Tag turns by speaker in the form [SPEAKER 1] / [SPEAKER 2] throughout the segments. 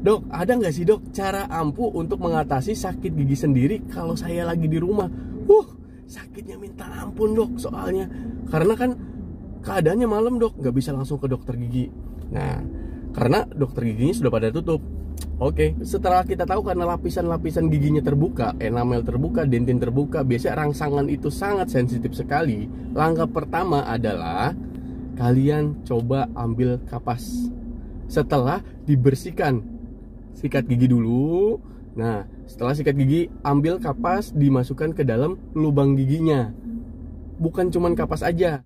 [SPEAKER 1] Dok, ada nggak sih dok cara ampuh untuk mengatasi sakit gigi sendiri kalau saya lagi di rumah? Sakitnya minta ampun dok, soalnya karena kan keadaannya malam dok, nggak bisa langsung ke dokter gigi. Nah, karena dokter giginya sudah pada tutup. Oke, setelah kita tahu karena lapisan-lapisan giginya terbuka, enamel terbuka, dentin terbuka, biasanya rangsangan itu sangat sensitif sekali. Langkah pertama adalah kalian coba ambil kapas. Setelah dibersihkan, sikat gigi dulu. Nah, setelah sikat gigi, ambil kapas, dimasukkan ke dalam lubang giginya. Bukan cuman kapas aja.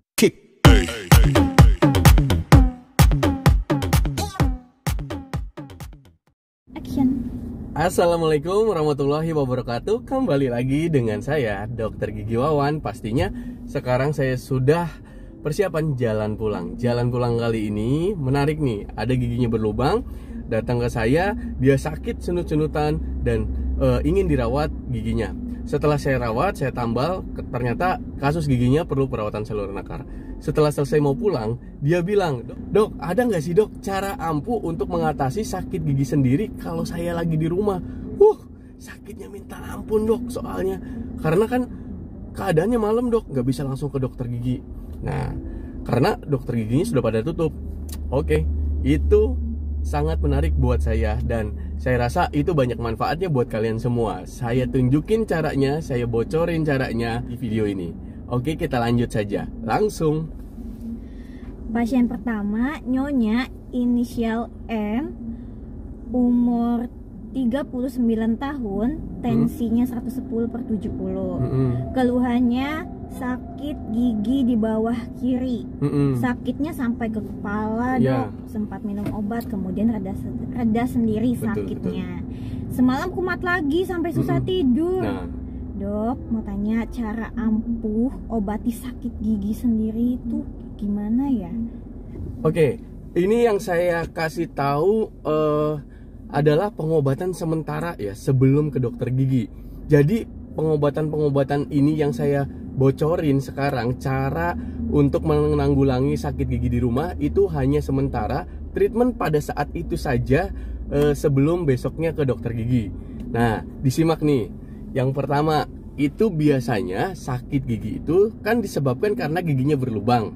[SPEAKER 1] Assalamualaikum warahmatullahi wabarakatuh. Kembali lagi dengan saya, Dr. Gigi Wawan. Pastinya sekarang saya sudah persiapan jalan pulang. Jalan pulang kali ini menarik nih. Ada giginya berlubang, datang ke saya, dia sakit senut-senutan dan ingin dirawat giginya. Setelah saya rawat, saya tambal, ternyata kasus giginya perlu perawatan saluran akar. Setelah selesai mau pulang, dia bilang, dok, ada nggak sih dok cara ampuh untuk mengatasi sakit gigi sendiri kalau saya lagi di rumah? Sakitnya minta ampun dok, soalnya karena kan keadaannya malam dok, nggak bisa langsung ke dokter gigi. Nah, karena dokter giginya sudah pada tutup. Oke, itu sangat menarik buat saya dan saya rasa itu banyak manfaatnya buat kalian semua. Saya tunjukin caranya, saya bocorin caranya di video ini. Oke, kita lanjut saja. Langsung.
[SPEAKER 2] Pasien pertama, Nyonya, inisial M, umur 39 tahun, tensinya 110/70. Keluhannya sakit gigi di bawah kiri. Sakitnya sampai ke kepala, dok. Sempat minum obat, kemudian reda sendiri sakitnya. Semalam kumat lagi sampai susah tidur. Dok, mau tanya cara ampuh obati sakit gigi sendiri itu gimana ya?
[SPEAKER 1] Oke, ini yang saya kasih tahu adalah pengobatan sementara ya sebelum ke dokter gigi. Jadi pengobatan ini yang saya bocorin sekarang, cara untuk menanggulangi sakit gigi di rumah itu hanya sementara, treatment pada saat itu saja sebelum besoknya ke dokter gigi. Nah, disimak nih. Yang pertama, itu biasanya sakit gigi itu kan disebabkan karena giginya berlubang.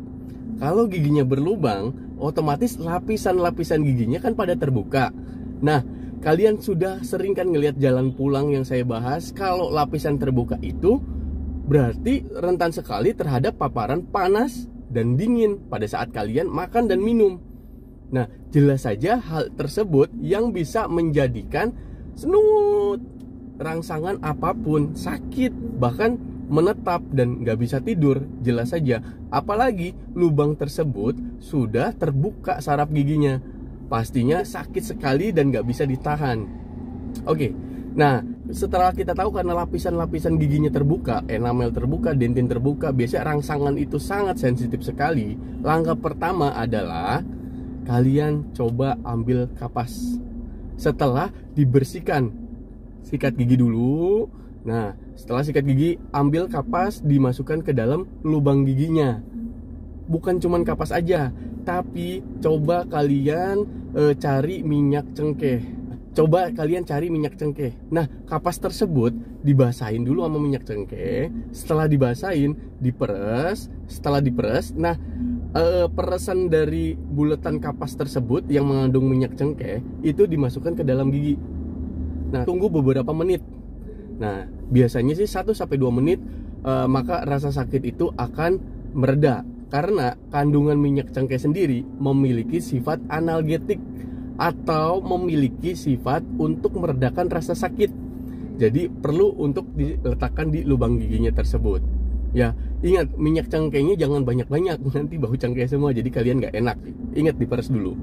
[SPEAKER 1] Kalau giginya berlubang, otomatis lapisan-lapisan giginya kan pada terbuka. Nah, kalian sudah sering kan ngelihat jalan pulang yang saya bahas, kalau lapisan terbuka itu berarti rentan sekali terhadap paparan panas dan dingin pada saat kalian makan dan minum. Nah, jelas saja hal tersebut yang bisa menjadikan rangsangan apapun sakit, bahkan menetap dan nggak bisa tidur, jelas saja. Apalagi lubang tersebut sudah terbuka saraf giginya, pastinya sakit sekali dan nggak bisa ditahan. Oke, nah setelah kita tahu karena lapisan-lapisan giginya terbuka, enamel terbuka, dentin terbuka, biasanya rangsangan itu sangat sensitif sekali. Langkah pertama adalah kalian coba ambil kapas. Setelah dibersihkan, sikat gigi dulu. Nah, setelah sikat gigi, ambil kapas, dimasukkan ke dalam lubang giginya. Bukan cuman kapas aja, tapi coba kalian cari minyak cengkeh. Nah, kapas tersebut dibasahin dulu sama minyak cengkeh. Setelah dibasahin, diperes. Setelah diperes, nah peresan dari bulatan kapas tersebut yang mengandung minyak cengkeh itu dimasukkan ke dalam gigi. Nah, tunggu beberapa menit. Nah, biasanya sih 1-2 menit, maka rasa sakit itu akan mereda. Karena kandungan minyak cengkeh sendiri memiliki sifat analgetik atau memiliki sifat untuk meredakan rasa sakit. Jadi perlu untuk diletakkan di lubang giginya tersebut. Ya, ingat minyak cengkehnya jangan banyak-banyak, nanti bau cengkeh semua, jadi kalian nggak enak. Ingat diperes dulu.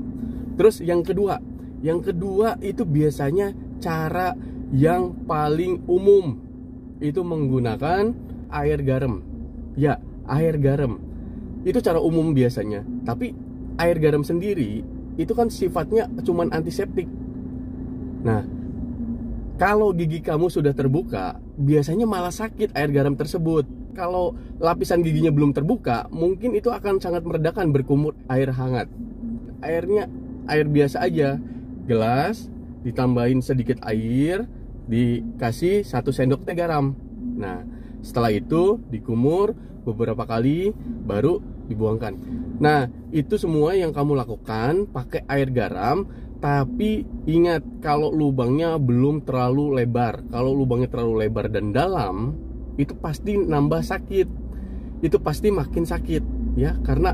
[SPEAKER 1] Terus yang kedua itu biasanya cara yang paling umum itu menggunakan air garam. Ya, air garam itu cara umum biasanya. Tapi air garam sendiri itu kan sifatnya cuman antiseptik. Nah, kalau gigi kamu sudah terbuka, biasanya malah sakit air garam tersebut. Kalau lapisan giginya belum terbuka, mungkin itu akan sangat meredakan, berkumur air hangat. Airnya air biasa aja, gelas, ditambahin sedikit air, dikasih 1 sendok teh garam. Nah, setelah itu dikumur beberapa kali baru dibuangkan. Nah, itu semua yang kamu lakukan pakai air garam. Tapi ingat, kalau lubangnya belum terlalu lebar. Kalau lubangnya terlalu lebar dan dalam, itu pasti nambah sakit. Itu pasti makin sakit ya, karena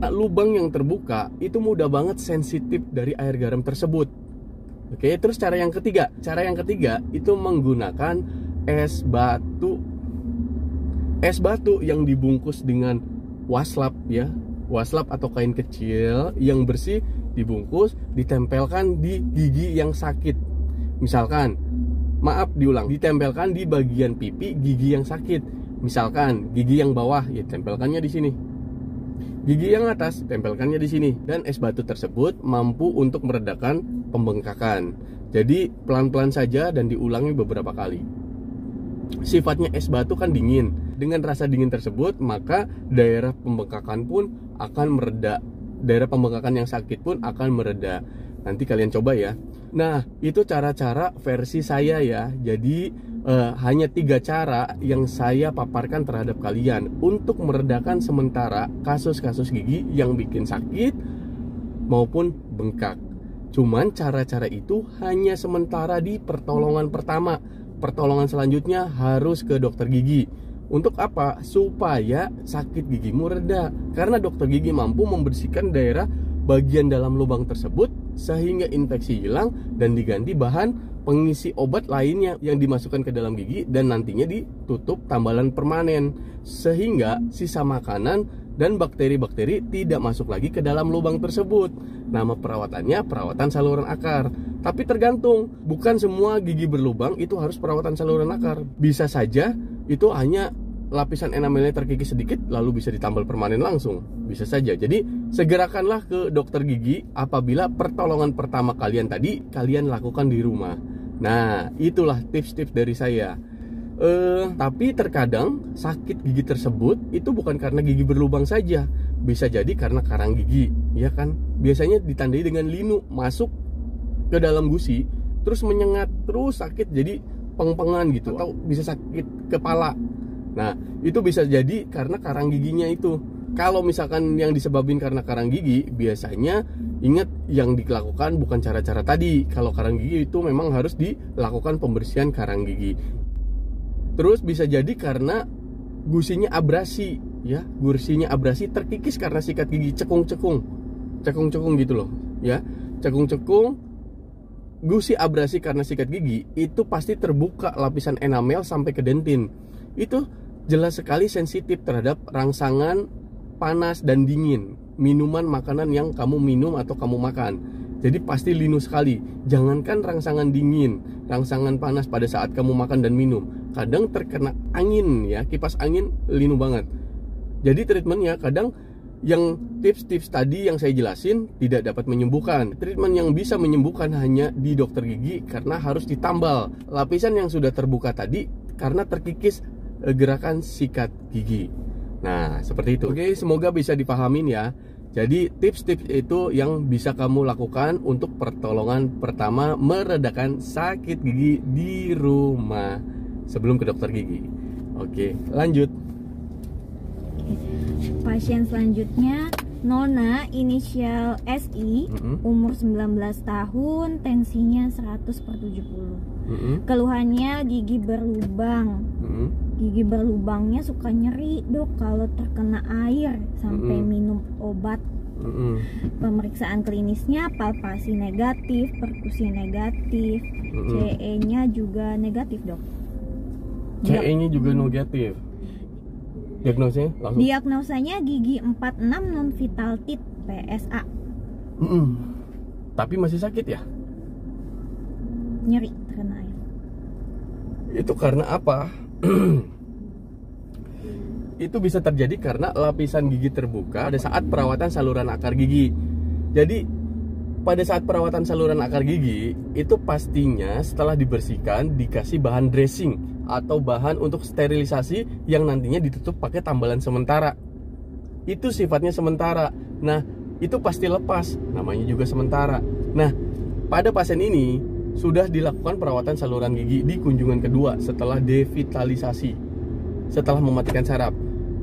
[SPEAKER 1] lubang yang terbuka itu mudah banget sensitif dari air garam tersebut. Oke, terus cara yang ketiga itu menggunakan es batu. Es batu yang dibungkus dengan waslap ya, waslap atau kain kecil yang bersih, dibungkus, ditempelkan di gigi yang sakit. Misalkan, ditempelkan di bagian pipi gigi yang sakit. Misalkan gigi yang bawah, ya tempelkannya di sini. Gigi yang atas, tempelkannya di sini. Dan es batu tersebut mampu untuk meredakan pembengkakan. Jadi pelan-pelan saja dan diulangi beberapa kali. Sifatnya es batu kan dingin. Dengan rasa dingin tersebut, maka daerah pembengkakan pun akan mereda. Daerah pembengkakan yang sakit pun akan mereda. Nanti kalian coba ya. Nah, itu cara-cara versi saya ya. Jadi hanya 3 cara yang saya paparkan terhadap kalian untuk meredakan sementara kasus-kasus gigi yang bikin sakit maupun bengkak. Cuman cara-cara itu hanya sementara di pertolongan pertama. Pertolongan selanjutnya harus ke dokter gigi. Untuk apa? Supaya sakit gigimu reda. Karena dokter gigi mampu membersihkan daerah bagian dalam lubang tersebut sehingga infeksi hilang dan diganti bahan pengisi obat lainnya yang dimasukkan ke dalam gigi dan nantinya ditutup tambalan permanen sehingga sisa makanan dan bakteri-bakteri tidak masuk lagi ke dalam lubang tersebut. Nama perawatannya perawatan saluran akar. Tapi tergantung, bukan semua gigi berlubang itu harus perawatan saluran akar. Bisa saja itu hanya lapisan enamelnya terkikis sedikit lalu bisa ditambal permanen langsung. Bisa saja. Jadi segerakanlah ke dokter gigi apabila pertolongan pertama kalian tadi kalian lakukan di rumah. Nah, itulah tips-tips dari saya. Tapi terkadang sakit gigi tersebut itu bukan karena gigi berlubang saja. Bisa jadi karena karang gigi, ya kan? Biasanya ditandai dengan linu masuk ke dalam gusi, terus menyengat, terus sakit jadi peng-pengan gitu, atau bisa sakit kepala. Nah, itu bisa jadi karena karang giginya itu. Kalau misalkan yang disebabin karena karang gigi, biasanya ingat yang dilakukan bukan cara-cara tadi. Kalau karang gigi itu memang harus dilakukan pembersihan karang gigi. Terus bisa jadi karena gusinya abrasi, ya. Gusinya abrasi terkikis karena sikat gigi, cekung-cekung gitu loh, ya. Cekung-cekung, gusi abrasi karena sikat gigi, itu pasti terbuka lapisan enamel sampai ke dentin. Itu jelas sekali sensitif terhadap rangsangan panas dan dingin, minuman makanan yang kamu minum atau kamu makan. Jadi pasti linu sekali. Jangankan rangsangan dingin, rangsangan panas pada saat kamu makan dan minum. Kadang terkena angin ya, kipas angin linu banget. Jadi treatmentnya kadang yang tips-tips tadi yang saya jelasin tidak dapat menyembuhkan. Treatment yang bisa menyembuhkan hanya di dokter gigi karena harus ditambal lapisan yang sudah terbuka tadi karena terkikis gerakan sikat gigi. Nah, seperti itu. Oke, semoga bisa dipahamin ya. Jadi tips-tips itu yang bisa kamu lakukan untuk pertolongan pertama meredakan sakit gigi di rumah sebelum ke dokter gigi. Oke, lanjut.
[SPEAKER 2] Pasien selanjutnya Nona, inisial SI, umur 19 tahun, tensinya 100/70. Keluhannya gigi berlubang. Gigi berlubangnya suka nyeri, Dok, kalau terkena air sampai minum obat. Pemeriksaan klinisnya palpasi negatif, perkusi negatif, CE-nya juga negatif, Dok.
[SPEAKER 1] CE-nya juga negatif. Diagnosanya langsung?
[SPEAKER 2] Diagnosanya gigi 46 non vital teeth, PSA.
[SPEAKER 1] Tapi masih sakit ya?
[SPEAKER 2] Nyeri terkena air.
[SPEAKER 1] Itu karena apa? Itu bisa terjadi karena lapisan gigi terbuka pada saat perawatan saluran akar gigi. Jadi pada saat perawatan saluran akar gigi itu pastinya setelah dibersihkan dikasih bahan dressing atau bahan untuk sterilisasi yang nantinya ditutup pakai tambalan sementara. Itu sifatnya sementara. Nah, itu pasti lepas, namanya juga sementara. Nah, pada pasien ini sudah dilakukan perawatan saluran gigi di kunjungan kedua setelah devitalisasi, setelah mematikan saraf.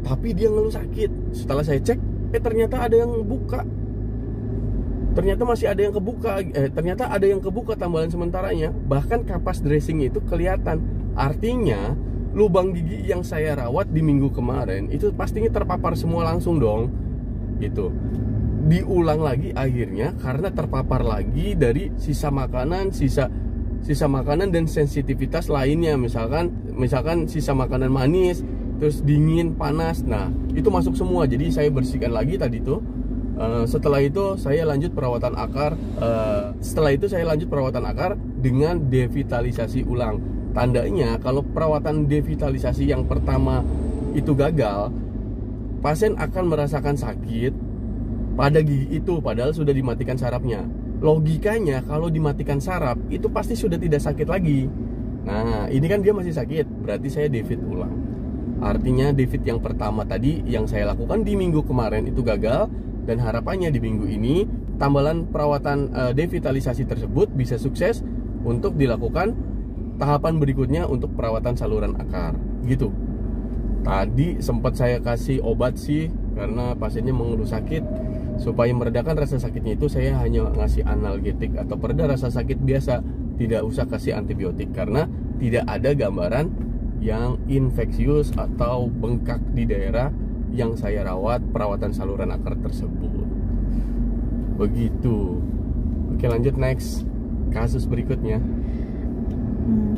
[SPEAKER 1] Tapi dia ngeluh sakit. Setelah saya cek, ternyata ada yang buka. Ternyata masih ada yang kebuka. Ternyata ada yang kebuka tambalan sementaranya. Bahkan kapas dressing itu kelihatan. Artinya lubang gigi yang saya rawat di minggu kemarin itu pastinya terpapar semua langsung dong. Gitu. Diulang lagi akhirnya karena terpapar lagi dari sisa makanan, sisa makanan dan sensitivitas lainnya. Misalkan sisa makanan manis, terus dingin, panas. Nah, itu masuk semua. Jadi saya bersihkan lagi tadi tuh. Setelah itu saya lanjut perawatan akar. Dengan devitalisasi ulang. Tandanya kalau perawatan devitalisasi yang pertama itu gagal, pasien akan merasakan sakit pada gigi itu padahal sudah dimatikan sarafnya. Logikanya kalau dimatikan saraf itu pasti sudah tidak sakit lagi. Nah, ini kan dia masih sakit, berarti saya devit ulang. Artinya devit yang pertama tadi yang saya lakukan di minggu kemarin itu gagal. Dan harapannya di minggu ini tambalan perawatan devitalisasi tersebut bisa sukses untuk dilakukan tahapan berikutnya untuk perawatan saluran akar. Gitu. Tadi sempat saya kasih obat sih karena pasiennya mengeluh sakit. Supaya meredakan rasa sakitnya itu saya hanya ngasih analgetik atau pereda rasa sakit biasa. Tidak usah kasih antibiotik karena tidak ada gambaran yang infeksius atau bengkak di daerah yang saya rawat perawatan saluran akar tersebut. Begitu. Oke, lanjut next. Kasus berikutnya.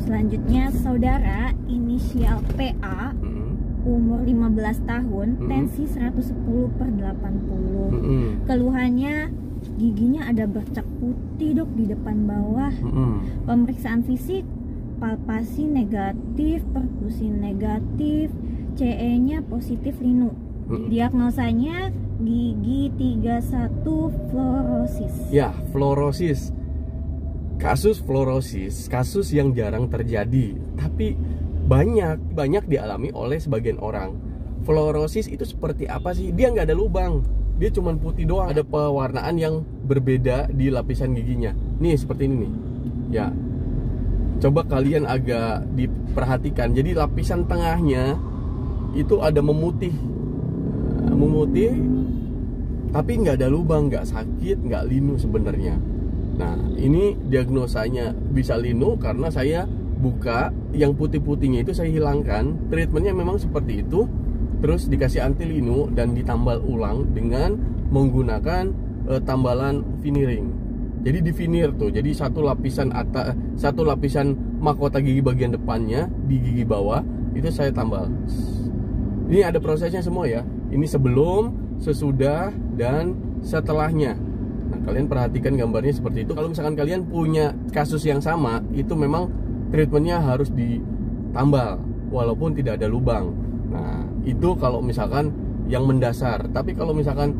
[SPEAKER 2] Selanjutnya saudara inisial PA, umur 15 tahun, tensi 110/80. Keluhannya giginya ada bercak putih dok di depan bawah. Pemeriksaan fisik, palpasi negatif, perkusi negatif, CE-nya positif linu. Diagnosanya gigi 31 fluorosis.
[SPEAKER 1] Ya, fluorosis. Kasus fluorosis, kasus yang jarang terjadi, tapi banyak dialami oleh sebagian orang. Fluorosis itu seperti apa sih? Dia nggak ada lubang, dia cuma putih doang. Ada pewarnaan yang berbeda di lapisan giginya. Nih seperti ini nih. Ya, coba kalian agak diperhatikan. Jadi lapisan tengahnya itu ada memutih, tapi nggak ada lubang, nggak sakit, nggak linu sebenarnya. Nah, ini diagnosanya bisa linu karena saya buka yang putih-putihnya itu saya hilangkan. Treatmentnya memang seperti itu, terus dikasih anti linu dan ditambal ulang dengan menggunakan tambalan veneering. Jadi di veneer tuh, jadi satu lapisan mahkota gigi bagian depannya di gigi bawah itu saya tambal. Ini ada prosesnya semua ya. Ini sebelum, sesudah, dan setelahnya. Nah, kalian perhatikan gambarnya seperti itu. Kalau misalkan kalian punya kasus yang sama, itu memang treatmentnya harus ditambal walaupun tidak ada lubang. Nah, itu kalau misalkan yang mendasar. Tapi kalau misalkan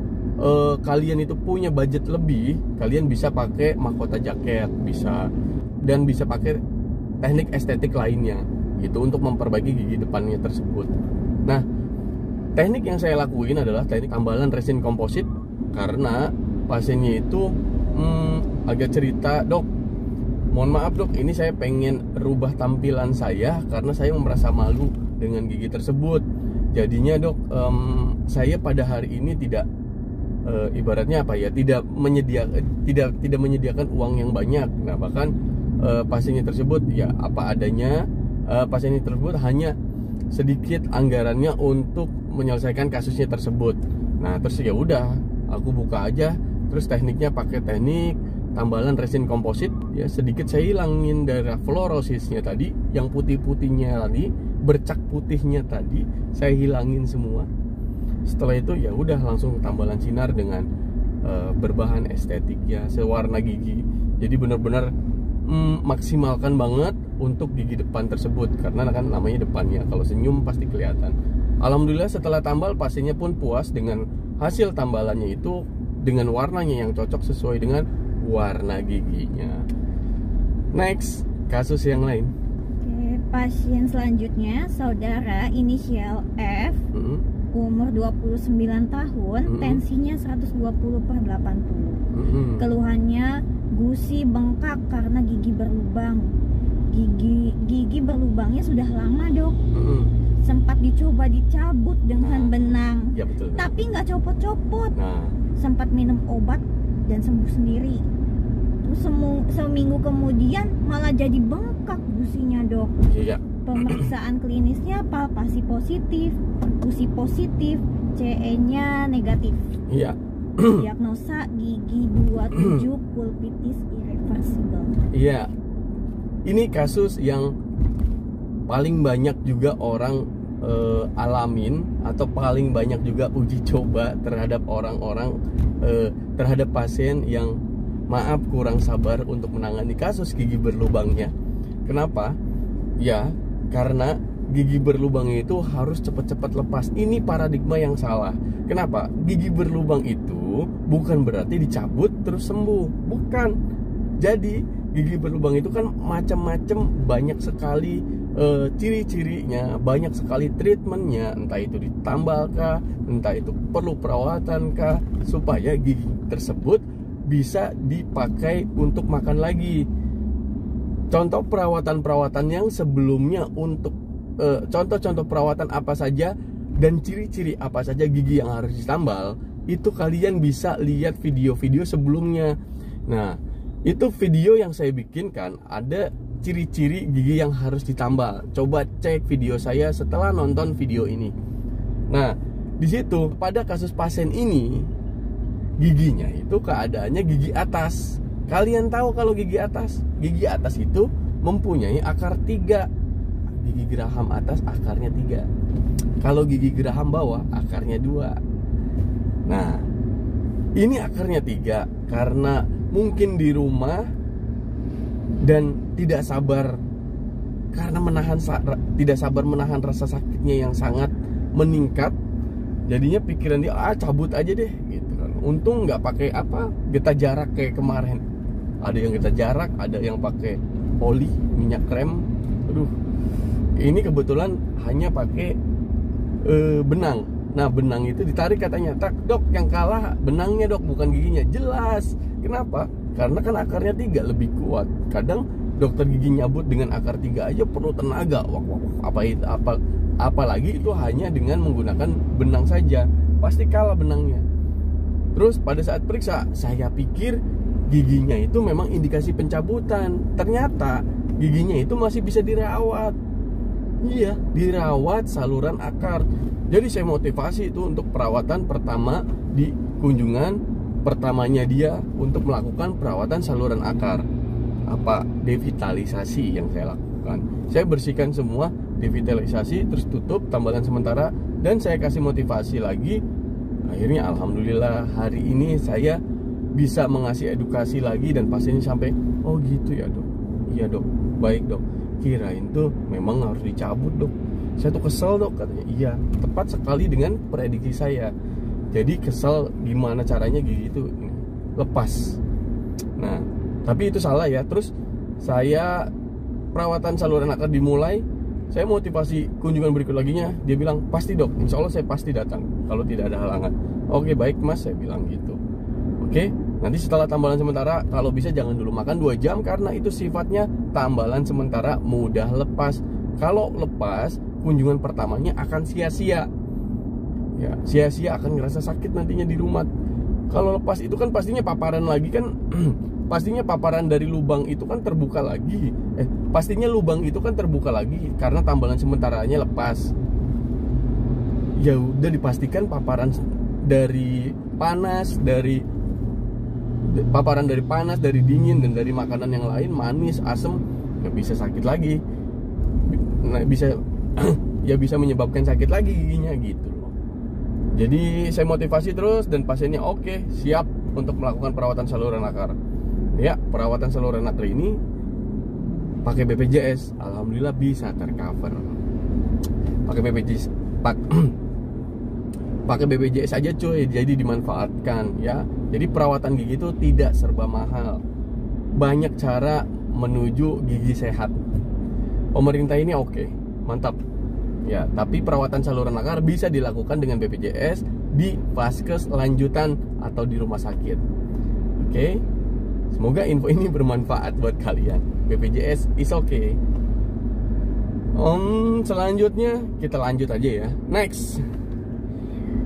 [SPEAKER 1] kalian itu punya budget lebih, kalian bisa pakai mahkota jaket, bisa pakai teknik estetik lainnya. Itu untuk memperbaiki gigi depannya tersebut. Nah, teknik yang saya lakuin adalah teknik tambalan resin komposit karena pasiennya itu agak cerita, dok, mohon maaf dok, ini saya pengen rubah tampilan saya karena saya merasa malu dengan gigi tersebut. Jadinya dok, saya pada hari ini tidak ibaratnya apa ya, tidak menyediakan uang yang banyak. Nah, bahkan pasiennya tersebut ya apa adanya, pasiennya tersebut hanya sedikit anggarannya untuk menyelesaikan kasusnya tersebut. Nah, terus ya udah, aku buka aja. Terus tekniknya pakai teknik tambalan resin komposit ya, sedikit saya hilangin daerah fluorosisnya tadi, yang putih-putihnya tadi, bercak putihnya tadi saya hilangin semua. Setelah itu ya udah langsung tambalan sinar dengan berbahan estetik ya, sewarna gigi. Jadi benar-benar maksimalkan banget untuk gigi depan tersebut karena kan namanya depannya, kalau senyum pasti kelihatan. Alhamdulillah setelah tambal pasiennya pun puas dengan hasil tambalannya itu, dengan warnanya yang cocok sesuai dengan warna giginya. Next, kasus yang lain.
[SPEAKER 2] Oke, pasien selanjutnya saudara inisial F, umur 29 tahun, tensinya 120/80. Keluhannya gusi bengkak karena gigi berlubang. berlubang. Gigi berlubangnya sudah lama, Dok. Sempat dicoba dicabut dengan benang,
[SPEAKER 1] Ya betul.
[SPEAKER 2] tapi nggak copot-copot.
[SPEAKER 1] Nah,
[SPEAKER 2] Sempat minum obat dan sembuh sendiri. Terus seminggu kemudian malah jadi bengkak gusinya, Dok.
[SPEAKER 1] iya.
[SPEAKER 2] Pemeriksaan klinisnya palpasi positif, perkusi positif, CE-nya negatif.
[SPEAKER 1] Iya.
[SPEAKER 2] Diagnosa gigi 27 pulpitis irreversible.
[SPEAKER 1] Iya. Ini kasus yang paling banyak juga orang alamin, atau paling banyak juga uji coba terhadap orang-orang, terhadap pasien yang maaf kurang sabar untuk menangani kasus gigi berlubangnya. Kenapa? Ya, karena gigi berlubang itu harus cepat-cepat lepas. Ini paradigma yang salah. Kenapa? Gigi berlubang itu bukan berarti dicabut terus sembuh. Bukan. Jadi gigi berlubang itu kan macam-macam, banyak sekali ciri-cirinya, banyak sekali treatmentnya. Entah itu ditambal kah, entah itu perlu perawatan kah, supaya gigi tersebut bisa dipakai untuk makan lagi. Contoh perawatan-perawatan yang sebelumnya untuk contoh-contoh perawatan apa saja dan ciri-ciri apa saja gigi yang harus ditambal, itu kalian bisa lihat video-video sebelumnya. Nah, itu video yang saya bikinkan, ada ciri-ciri gigi yang harus ditambal. Coba cek video saya setelah nonton video ini. Nah, di situ pada kasus pasien ini, giginya itu keadaannya gigi atas. Kalian tahu kalau gigi atas itu mempunyai akar 3. Gigi geraham atas akarnya 3. Kalau gigi geraham bawah akarnya 2. Nah, ini akarnya 3 karena mungkin di rumah dan tidak sabar tidak sabar menahan rasa sakitnya yang sangat meningkat. Jadinya pikiran dia, cabut aja deh gitu kan. Untung nggak pakai getah jarak kayak kemarin. Ada yang getah jarak, ada yang pakai poli, minyak krem. Aduh, ini kebetulan hanya pakai benang. Nah, benang itu ditarik katanya. Tak, Dok, yang kalah benangnya, Dok, bukan giginya. Jelas. Kenapa? Karena kan akarnya 3 lebih kuat. Kadang dokter gigi nyabut dengan akar 3 aja perlu tenaga. Apalagi itu hanya dengan menggunakan benang saja. Pasti kalah benangnya. Terus pada saat periksa, saya pikir giginya itu memang indikasi pencabutan. Ternyata giginya itu masih bisa dirawat. Iya, dirawat saluran akar. Jadi saya motivasi itu untuk perawatan pertama di kunjungan pertamanya dia untuk melakukan perawatan saluran akar. Devitalisasi yang saya lakukan. Saya bersihkan semua, devitalisasi, terus tutup, tambalan sementara, dan saya kasih motivasi lagi. Akhirnya alhamdulillah hari ini saya bisa mengasih edukasi lagi dan pasiennya sampai, oh gitu ya, Dok. Iya, Dok. Baik, Dok. Kirain tuh memang harus dicabut, Dok. Saya tuh kesel, Dok, katanya. Iya, tepat sekali dengan prediksi saya. Jadi kesel gimana caranya gigi itu lepas. Nah, tapi itu salah ya. Terus saya perawatan saluran akar dimulai. Saya motivasi kunjungan berikut laginya. Dia bilang, pasti, Dok, insya Allah saya pasti datang kalau tidak ada halangan. Oke, baik Mas, saya bilang gitu. Oke, nanti setelah tambalan sementara, kalau bisa jangan dulu makan 2 jam, karena itu sifatnya tambalan sementara mudah lepas. Kalau lepas, kunjungan pertamanya akan sia-sia. Ya, sia-sia, akan ngerasa sakit nantinya di rumah. Kalau lepas itu kan pastinya paparan lagi kan. Pastinya paparan dari lubang itu kan terbuka lagi. Pastinya lubang itu kan terbuka lagi karena tambalan sementaranya lepas. Ya udah, dipastikan paparan dari panas, dari dingin, dan dari makanan yang lain, manis, asam, nggak bisa sakit lagi. Nah, bisa menyebabkan sakit lagi giginya gitu loh. Jadi saya motivasi terus dan pasiennya oke, siap untuk melakukan perawatan saluran akar. Ya, perawatan saluran akar ini pakai BPJS, alhamdulillah bisa tercover. Pakai BPJS aja cuy, jadi dimanfaatkan ya. Jadi perawatan gigi itu tidak serba mahal. Banyak cara menuju gigi sehat. Pemerintah ini oke, mantap. Ya, tapi perawatan saluran akar bisa dilakukan dengan BPJS di vaskes lanjutan atau di rumah sakit. Oke. Semoga info ini bermanfaat buat kalian. BPJS is okay. Selanjutnya kita lanjut aja ya. Next.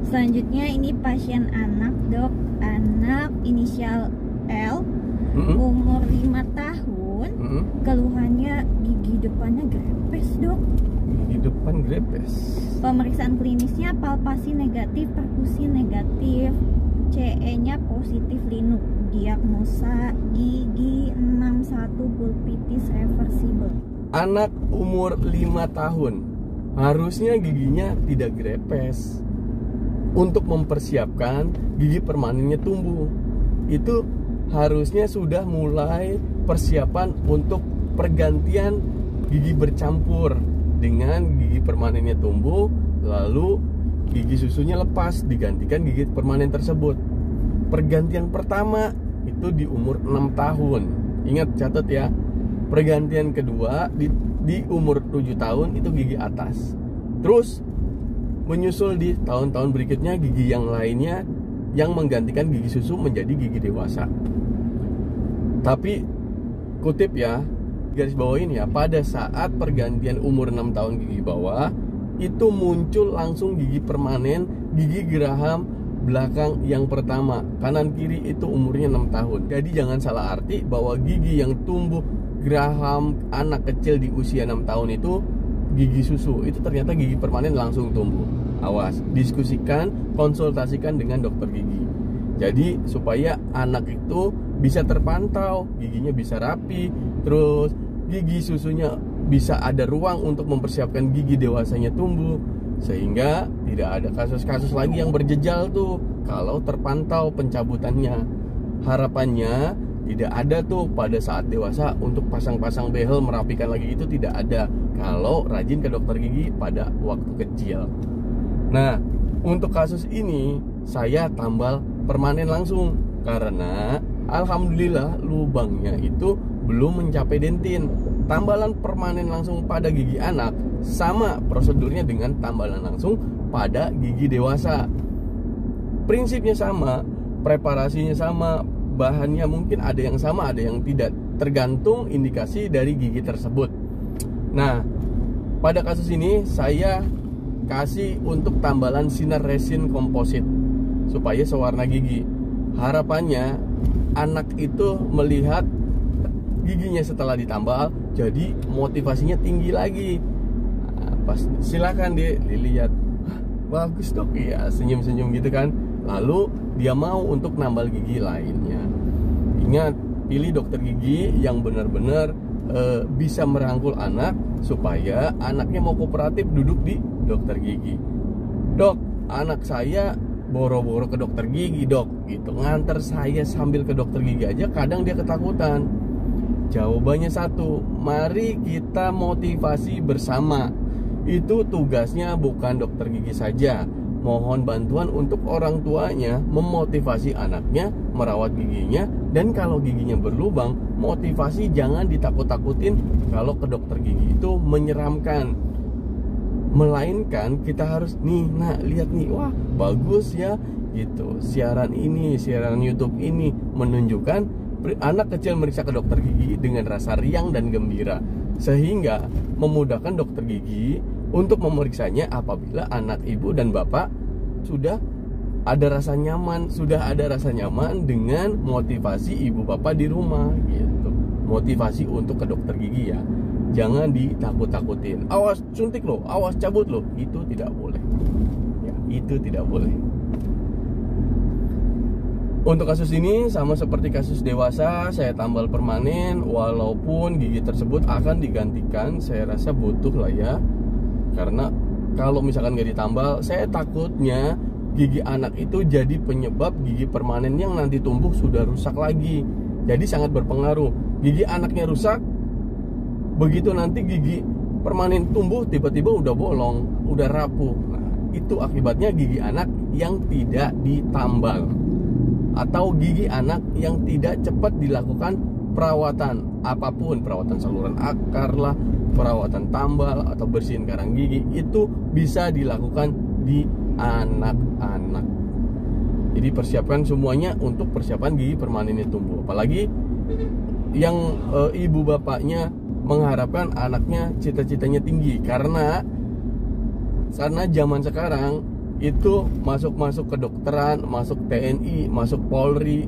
[SPEAKER 2] Selanjutnya ini pasien anak, dok. Anak inisial L, umur 5 tahun. Keluhannya gigi depannya grepes, dok.
[SPEAKER 1] Gigi depan grepes.
[SPEAKER 2] Pemeriksaan klinisnya palpasi negatif, perkusi negatif, CE-nya positif linuk. Diagnosa gigi 61 pulpitis reversible.
[SPEAKER 1] Anak umur 5 tahun, harusnya giginya tidak grepes. Untuk mempersiapkan gigi permanennya tumbuh, itu harusnya sudah mulai persiapan untuk pergantian gigi bercampur dengan gigi permanennya tumbuh, lalu gigi susunya lepas digantikan gigi permanen tersebut. Pergantian pertama itu di umur 6 tahun. Ingat, catat ya. Pergantian kedua di umur 7 tahun itu gigi atas. Terus menyusul di tahun-tahun berikutnya gigi yang lainnya yang menggantikan gigi susu menjadi gigi dewasa. Tapi kutip ya, garis bawain ya, pada saat pergantian umur 6 tahun gigi bawah itu muncul langsung gigi permanen, gigi geraham belakang yang pertama, kanan kiri itu umurnya 6 tahun. Jadi jangan salah arti bahwa gigi yang tumbuh geraham anak kecil di usia 6 tahun itu gigi susu, itu ternyata gigi permanen langsung tumbuh. Awas, diskusikan, konsultasikan dengan dokter gigi. Jadi supaya anak itu bisa terpantau, giginya bisa rapi, terus gigi susunya bisa ada ruang untuk mempersiapkan gigi dewasanya tumbuh, sehingga tidak ada kasus-kasus lagi yang berjejal tuh kalau terpantau pencabutannya. Harapannya tidak ada tuh pada saat dewasa untuk pasang-pasang behel merapikan lagi, itu tidak ada kalau rajin ke dokter gigi pada waktu kecil. Nah, untuk kasus ini saya tambal permanen langsung karena alhamdulillah lubangnya itu belum mencapai dentin. Tambalan permanen langsung pada gigi anak sama prosedurnya dengan tambalan langsung pada gigi dewasa. Prinsipnya sama, preparasinya sama, bahannya mungkin ada yang sama, ada yang tidak, tergantung indikasi dari gigi tersebut. Nah, pada kasus ini saya kasih untuk tambalan sinar resin komposit supaya sewarna gigi. Harapannya anak itu melihat giginya setelah ditambal, jadi motivasinya tinggi lagi. Nah, pas silakan dilihat, bagus dok ya, senyum-senyum gitu kan. Lalu dia mau untuk nambal gigi lainnya. Ingat, pilih dokter gigi yang benar-benar bisa merangkul anak supaya anaknya mau kooperatif duduk di dokter gigi. Dok, anak saya boro-boro ke dokter gigi dok, gitu. Nganter saya sambil ke dokter gigi aja kadang dia ketakutan. Jawabannya satu, mari kita motivasi bersama. Itu tugasnya bukan dokter gigi saja. Mohon bantuan untuk orang tuanya memotivasi anaknya merawat giginya, dan kalau giginya berlubang, motivasi jangan ditakut-takutin kalau ke dokter gigi itu menyeramkan. Melainkan kita harus nih, nah lihat nih, wah bagus ya gitu. Siaran YouTube ini menunjukkan anak kecil meriksa ke dokter gigi dengan rasa riang dan gembira, sehingga memudahkan dokter gigi untuk memeriksanya apabila anak ibu dan bapak sudah ada rasa nyaman dengan motivasi ibu bapak di rumah gitu. Motivasi untuk ke dokter gigi ya, jangan ditakut-takutin. Awas suntik loh, awas cabut loh, itu tidak boleh ya, itu tidak boleh. Untuk kasus ini sama seperti kasus dewasa, saya tambal permanen walaupun gigi tersebut akan digantikan. Saya rasa butuh lah ya, karena kalau misalkan nggak ditambal, saya takutnya gigi anak itu jadi penyebab gigi permanen yang nanti tumbuh sudah rusak lagi. Jadi sangat berpengaruh. Gigi anaknya rusak, begitu nanti gigi permanen tumbuh tiba-tiba udah bolong, udah rapuh. Nah, itu akibatnya gigi anak yang tidak ditambal, atau gigi anak yang tidak cepat dilakukan perawatan apapun, perawatan saluran akar lah, perawatan tambal atau bersihin karang gigi, itu bisa dilakukan di anak-anak. Jadi persiapkan semuanya untuk persiapan gigi permanennya tumbuh. Apalagi yang ibu bapaknya mengharapkan anaknya cita-citanya tinggi, karena zaman sekarang itu masuk kedokteran, masuk TNI, masuk Polri,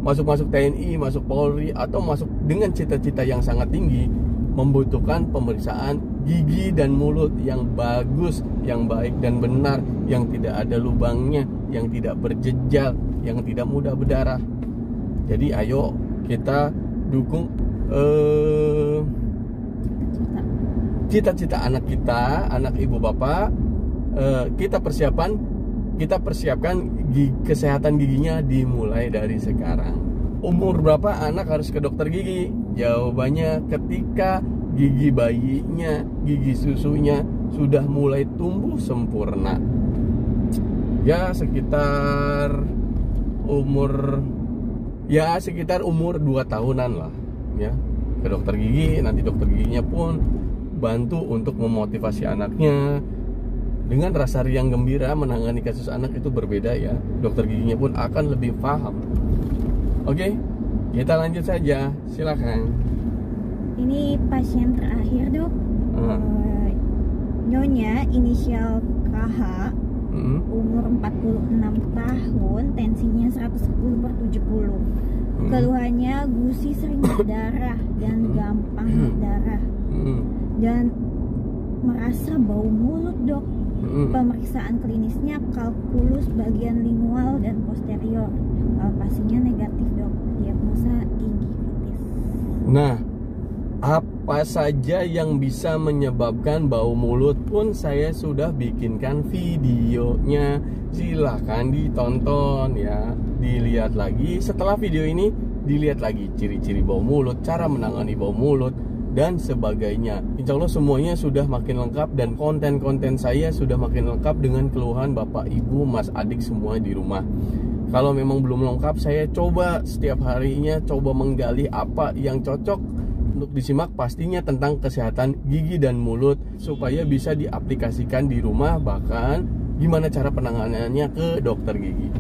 [SPEAKER 1] masuk TNI, masuk Polri, atau masuk dengan cita-cita yang sangat tinggi, membutuhkan pemeriksaan gigi dan mulut yang bagus, yang baik dan benar, yang tidak ada lubangnya, yang tidak berjejal, yang tidak mudah berdarah. Jadi ayo kita dukung cita-cita anak kita, anak ibu bapak. Kita persiapkan kesehatan giginya dimulai dari sekarang. Umur berapa anak harus ke dokter gigi? Jawabannya ketika gigi bayinya, gigi susunya sudah mulai tumbuh sempurna. Ya sekitar umur 2 tahunan lah ya, ke dokter gigi. Nanti dokter giginya pun bantu untuk memotivasi anaknya. Dengan rasa riang gembira menangani kasus anak itu berbeda ya. Dokter giginya pun akan lebih paham. Oke, kita lanjut saja. Silakan.
[SPEAKER 2] Ini pasien terakhir, Dok. Nyonya inisial KH, umur 46 tahun, tensinya 110/70. Keluhannya gusi sering berdarah dan gampang berdarah. Dan merasa bau mulut, Dok. Pemeriksaan klinisnya kalkulus bagian lingual dan posterior. Palpasinya negatif, Dok. Diagnosa gingivitis.
[SPEAKER 1] Nah, apa saja yang bisa menyebabkan bau mulut pun saya sudah bikinkan videonya. Silahkan ditonton ya, dilihat lagi. Setelah video ini dilihat lagi ciri-ciri bau mulut, cara menangani bau mulut, dan sebagainya. Insya Allah semuanya sudah makin lengkap, dan konten-konten saya sudah makin lengkap dengan keluhan bapak, ibu, mas, adik semua di rumah. Kalau memang belum lengkap, saya coba setiap harinya coba menggali apa yang cocok untuk disimak, pastinya tentang kesehatan gigi dan mulut, supaya bisa diaplikasikan di rumah, bahkan gimana cara penanganannya ke dokter gigi.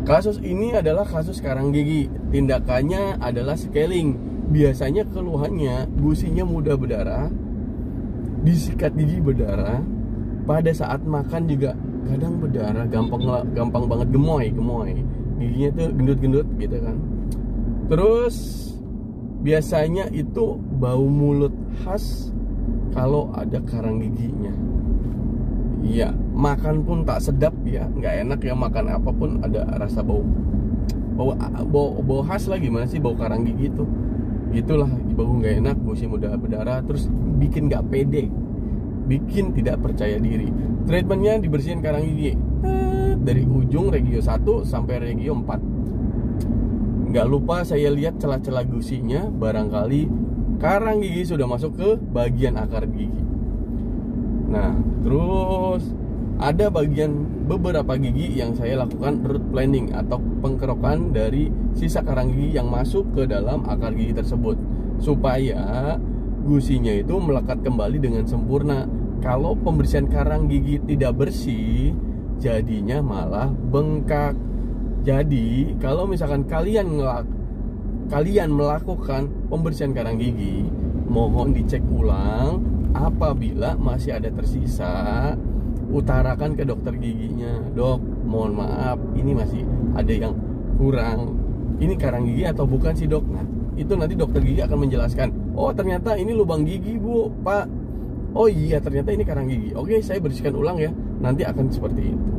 [SPEAKER 1] Kasus ini adalah kasus karang gigi. Tindakannya adalah scaling. Biasanya keluhannya gusinya mudah berdarah, disikat gigi berdarah, pada saat makan juga kadang berdarah, gampang banget gemoy, giginya tuh gendut gitu kan. Terus biasanya itu bau mulut khas kalau ada karang giginya. Iya, makan pun tak sedap ya, nggak enak ya, makan apapun ada rasa bau khas lah. Gimana sih bau karang gigi itu? Itulah, bau nggak enak, gusi mudah berdarah, terus bikin nggak pede, bikin tidak percaya diri. Treatmentnya dibersihin karang gigi dari ujung regio 1 sampai regio 4. Nggak lupa saya lihat celah-celah gusinya, barangkali karang gigi sudah masuk ke bagian akar gigi. Nah, terus ada beberapa gigi yang saya lakukan root planing atau pengkerokan dari sisa karang gigi yang masuk ke dalam akar gigi tersebut, supaya gusinya itu melekat kembali dengan sempurna. Kalau pembersihan karang gigi tidak bersih, jadinya malah bengkak. Jadi kalau misalkan kalian melakukan pembersihan karang gigi, mohon dicek ulang. Apabila masih ada tersisa, utarakan ke dokter giginya, dok, mohon maaf, ini masih ada yang kurang, ini karang gigi atau bukan sih, dok? Nah, itu nanti dokter gigi akan menjelaskan, oh ternyata ini lubang gigi, bu, pak, oh iya ternyata ini karang gigi, oke saya bersihkan ulang ya. Nanti akan seperti itu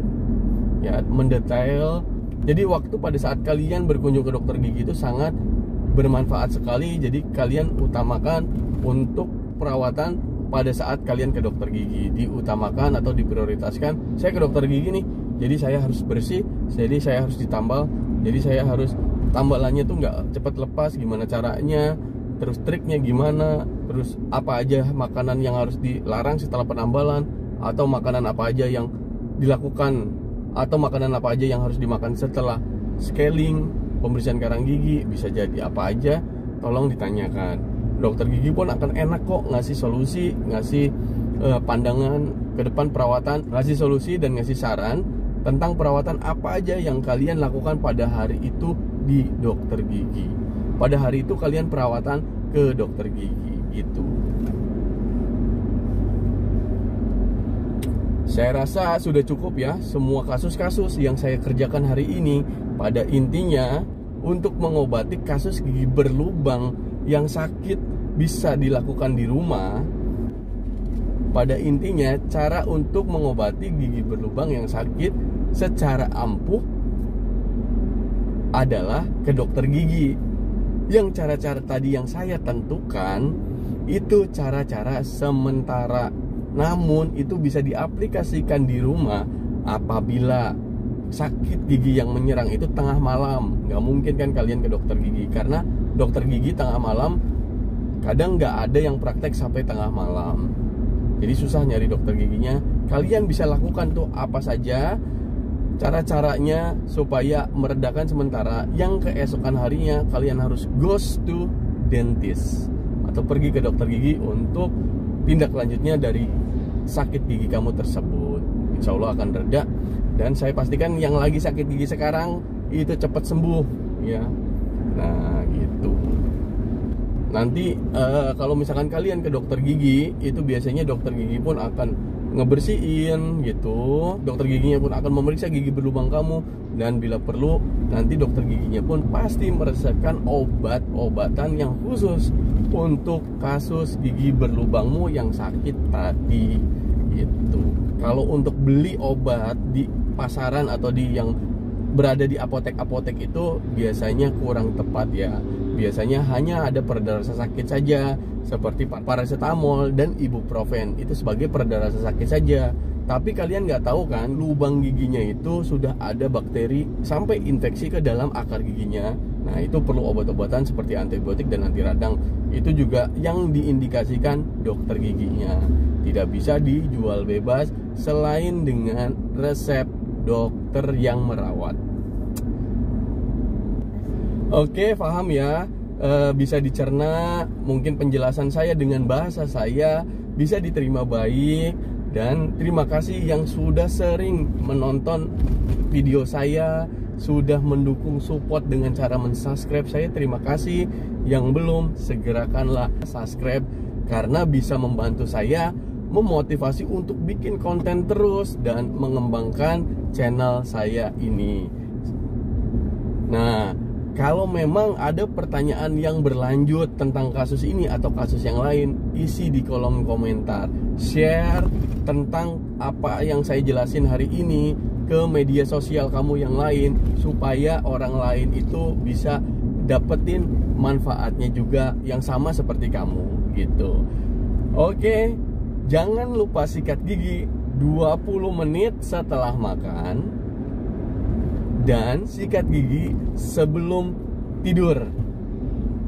[SPEAKER 1] ya, mendetail. Jadi waktu pada saat kalian berkunjung ke dokter gigi itu sangat bermanfaat sekali. Jadi kalian utamakan untuk perawatan pada saat kalian ke dokter gigi, diutamakan atau diprioritaskan. Saya ke dokter gigi nih, jadi saya harus bersih, jadi saya harus ditambal, jadi saya harus tambalannya tuh nggak cepat lepas, gimana caranya, terus triknya gimana, terus apa aja makanan yang harus dilarang setelah penambalan, atau makanan apa aja yang dilakukan, atau makanan apa aja yang harus dimakan setelah scaling, pembersihan karang gigi, bisa jadi apa aja, tolong ditanyakan. Dokter gigi pun akan enak kok ngasih solusi, ngasih pandangan ke depan perawatan, ngasih solusi dan ngasih saran tentang perawatan apa aja yang kalian lakukan pada hari itu di dokter gigi. pada hari itu kalian perawatan ke dokter gigi gitu. Saya rasa sudah cukup ya semua kasus-kasus yang saya kerjakan hari ini. Pada intinya untuk mengobati kasus gigi berlubang yang sakit bisa dilakukan di rumah. Pada intinya cara untuk mengobati gigi berlubang yang sakit secara ampuh adalah ke dokter gigi. Yang cara-cara tadi yang saya tentukan itu cara-cara sementara, namun itu bisa diaplikasikan di rumah apabila sakit gigi yang menyerang itu tengah malam. Nggak mungkin kan kalian ke dokter gigi, karena dokter gigi tengah malam kadang nggak ada yang praktek sampai tengah malam, jadi susah nyari dokter giginya. Kalian bisa lakukan tuh apa saja cara-caranya supaya meredakan sementara. Yang keesokan harinya kalian harus goes to dentist atau pergi ke dokter gigi untuk tindak lanjutnya dari sakit gigi kamu tersebut. Insya Allah akan reda, dan saya pastikan yang lagi sakit gigi sekarang itu cepat sembuh ya. Nah gitu. Nanti kalau misalkan kalian ke dokter gigi, itu biasanya dokter gigi pun akan ngebersihin gitu. Dokter giginya pun akan memeriksa gigi berlubang kamu, dan bila perlu nanti dokter giginya pun pasti meresepkan obat-obatan yang khusus untuk kasus gigi berlubangmu yang sakit tadi gitu. Kalau untuk beli obat di pasaran atau di yang berada di apotek-apotek itu biasanya kurang tepat ya. Biasanya hanya ada pereda rasa sakit saja, seperti paracetamol dan ibuprofen, itu sebagai pereda rasa sakit saja. Tapi kalian nggak tahu kan, lubang giginya itu sudah ada bakteri sampai infeksi ke dalam akar giginya. Nah itu perlu obat-obatan seperti antibiotik dan anti radang. Itu juga yang diindikasikan dokter giginya. Tidak bisa dijual bebas selain dengan resep dokter yang merawat. Oke, paham ya. Bisa dicerna mungkin penjelasan saya dengan bahasa saya, bisa diterima baik. Dan terima kasih yang sudah sering menonton video saya, sudah mendukung support dengan cara mensubscribe saya. Terima kasih. Yang belum, segerakanlah subscribe, karena bisa membantu saya memotivasi untuk bikin konten terus dan mengembangkan channel saya ini. Nah, kalau memang ada pertanyaan yang berlanjut tentang kasus ini atau kasus yang lain, isi di kolom komentar. Share tentang apa yang saya jelasin hari ini ke media sosial kamu yang lain, supaya orang lain itu bisa dapetin manfaatnya juga yang sama seperti kamu gitu. Oke, jangan lupa sikat gigi 20 menit setelah makan, dan sikat gigi sebelum tidur.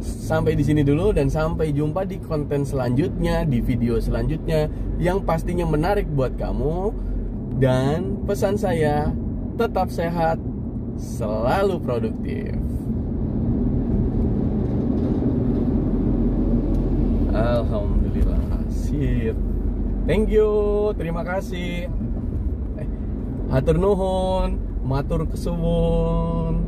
[SPEAKER 1] Sampai di sini dulu, dan sampai jumpa di konten selanjutnya, di video selanjutnya yang pastinya menarik buat kamu. Dan pesan saya, tetap sehat, selalu produktif. Alhamdulillah, sip. Thank you, terima kasih. Hatur nuhun, matur kesuwun.